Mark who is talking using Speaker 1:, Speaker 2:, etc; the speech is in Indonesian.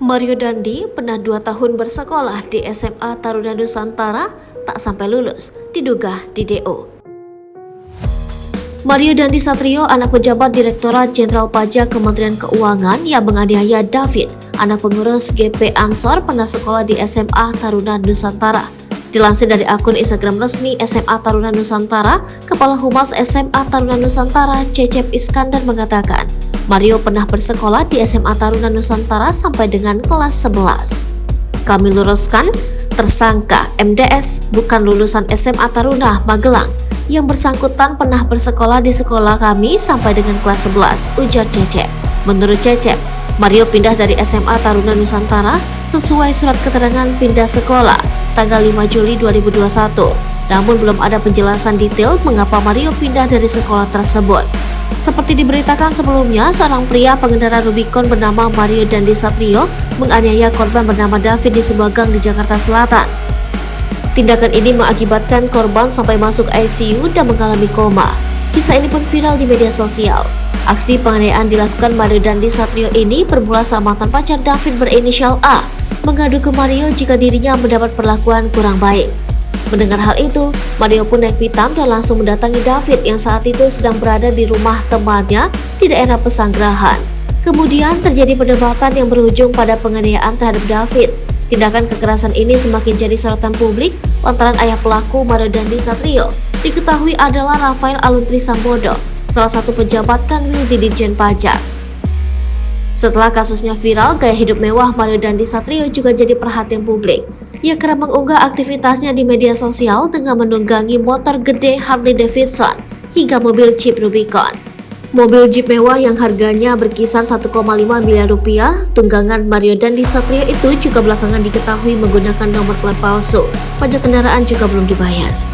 Speaker 1: Mario Dandi pernah 2 tahun bersekolah di SMA Taruna Nusantara, tak sampai lulus, diduga di DO. Mario Dandi Satrio, anak pejabat Direktorat Jenderal Pajak Kementerian Keuangan yang menganiaya David, anak pengurus GP Ansor, pernah sekolah di SMA Taruna Nusantara. Dilansir dari akun Instagram resmi SMA Taruna Nusantara, Kepala Humas SMA Taruna Nusantara, Cecep Iskandar mengatakan, Mario pernah bersekolah di SMA Taruna Nusantara sampai dengan kelas 11. Kami luruskan, tersangka MDS bukan lulusan SMA Taruna Magelang. Yang bersangkutan pernah bersekolah di sekolah kami sampai dengan kelas 11, ujar Cecep. Menurut Cecep, Mario pindah dari SMA Taruna Nusantara sesuai surat keterangan pindah sekolah tanggal 5 Juli 2021. Namun belum ada penjelasan detail mengapa Mario pindah dari sekolah tersebut. Seperti diberitakan sebelumnya, seorang pria pengendara Rubicon bernama Mario Dandi Satrio menganiaya korban bernama David di sebuah gang di Jakarta Selatan. Tindakan ini mengakibatkan korban sampai masuk ICU dan mengalami koma. Kisah ini pun viral di media sosial. Aksi penganiayaan dilakukan Mario Dandi Satrio ini bermula saat mantan pacar David berinisial A mengadu ke Mario jika dirinya mendapat perlakuan kurang baik. Mendengar hal itu, Mario pun naik pitam dan langsung mendatangi David yang saat itu sedang berada di rumah temannya di daerah Pesanggerahan. Kemudian terjadi perdebatan yang berujung pada penganiayaan terhadap David. Tindakan kekerasan ini semakin jadi sorotan publik lantaran ayah pelaku Mario Dandi Satrio diketahui adalah Rafael Aluntri Sambodo, salah satu pejabat Kanwil di Ditjen Pajak. Setelah kasusnya viral, gaya hidup mewah Mario Dandi Satrio juga jadi perhatian publik. Ia kerap mengunggah aktivitasnya di media sosial dengan menunggangi motor gede Harley Davidson hingga mobil Jeep Rubicon. Mobil Jeep mewah yang harganya berkisar 1,5 miliar rupiah, tunggangan Mario Dandi Satrio itu juga belakangan diketahui menggunakan nomor plat palsu. Pajak kendaraan juga belum dibayar.